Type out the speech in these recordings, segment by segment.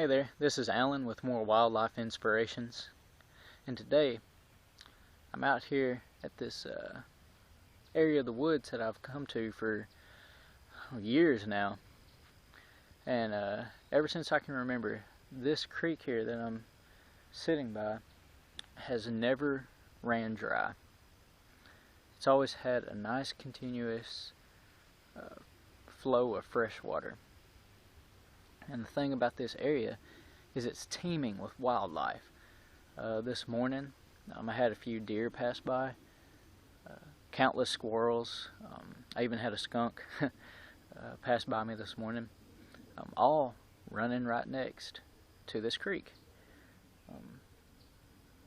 Hey there, this is Alan with more Wildlife Inspirations, and today I'm out here at this area of the woods that I've come to for years now, and ever since I can remember, this creek here that I'm sitting by has never ran dry. It's always had a nice continuous flow of fresh water. And the thing about this area is it's teeming with wildlife. This morning I had a few deer pass by, countless squirrels, I even had a skunk pass by me this morning, all running right next to this creek.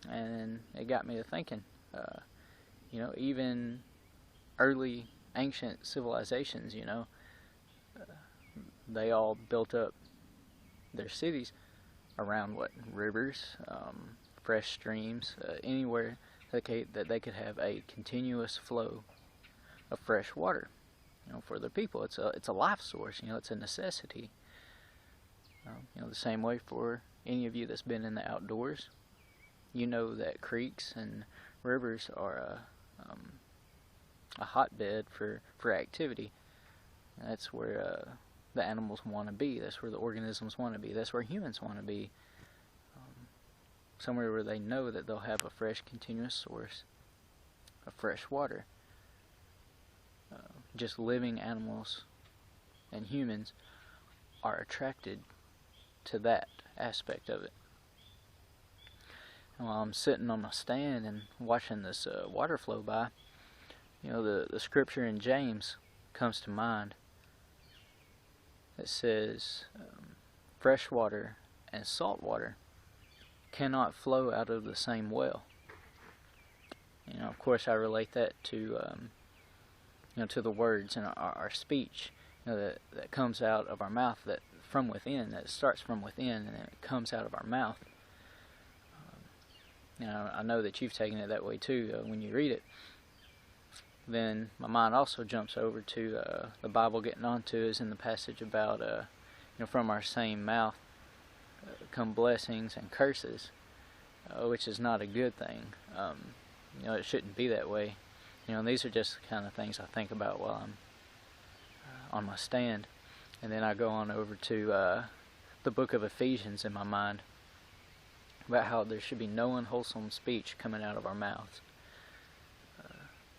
And it got me to thinking, even early ancient civilizations, they all built up their cities around rivers, fresh streams, anywhere that they could have a continuous flow of fresh water. For the people, it's a life source. It's a necessity. The same way for any of you that's been in the outdoors, that creeks and rivers are a hotbed for activity. That's where the animals want to be. That's where the organisms want to be. That's where humans want to be. Somewhere where they know that they'll have a fresh, continuous source of fresh water. Just living animals and humans are attracted to that aspect of it. And while I'm sitting on my stand and watching this water flow by, the scripture in James comes to mind. It says, fresh water and salt water cannot flow out of the same well. Of course, I relate that to, to the words in our speech, that comes out of our mouth, that from within, that starts from within, and it comes out of our mouth. I know that you've taken it that way too when you read it. Then my mind also jumps over to the Bible getting onto us in the passage about, from our same mouth come blessings and curses, which is not a good thing. It shouldn't be that way. And these are just the kind of things I think about while I'm on my stand. And then I go on over to the book of Ephesians in my mind, about how there should be no unwholesome speech coming out of our mouths.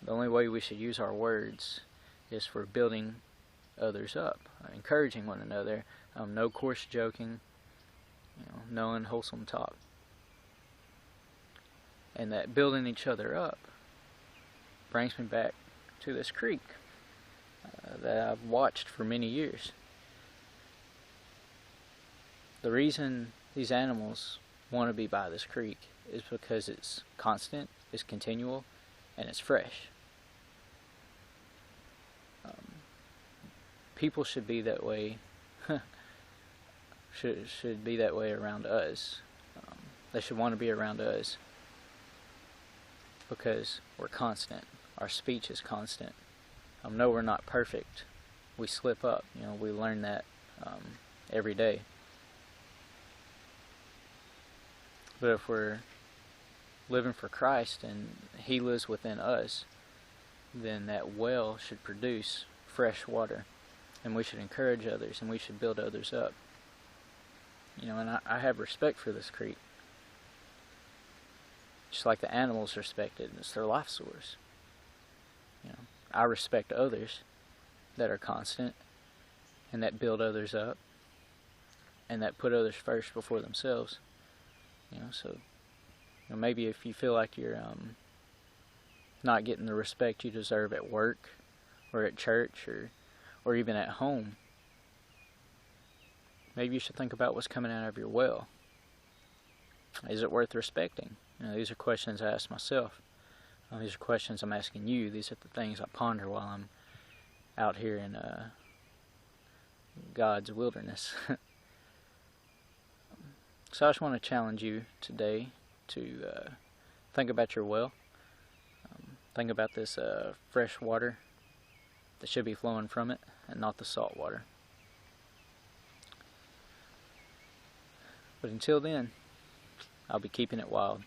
The only way we should use our words is for building others up, encouraging one another, no coarse joking, no unwholesome talk. And that building each other up brings me back to this creek that I've watched for many years. The reason these animals want to be by this creek is because it's constant, it's continual, and it's fresh. People should be that way. should be that way around us. They should want to be around us because we're constant. Our speech is constant. No, we're not perfect. We slip up. We learn that every day. But if we're living for Christ and He lives within us, then that well should produce fresh water, and we should encourage others, and we should build others up. And I have respect for this creek, just like the animals respect it. It's their life source. I respect others that are constant, and that build others up, and that put others first before themselves. So maybe if you feel like you're not getting the respect you deserve at work or at church or even at home, maybe you should think about what's coming out of your well. Is it worth respecting? These are questions I ask myself. These are questions I'm asking you. These are the things I ponder while I'm out here in God's wilderness. So I just want to challenge you today to think about your well. Think about this fresh water that should be flowing from it, and not the salt water. But until then, I'll be keeping it wild.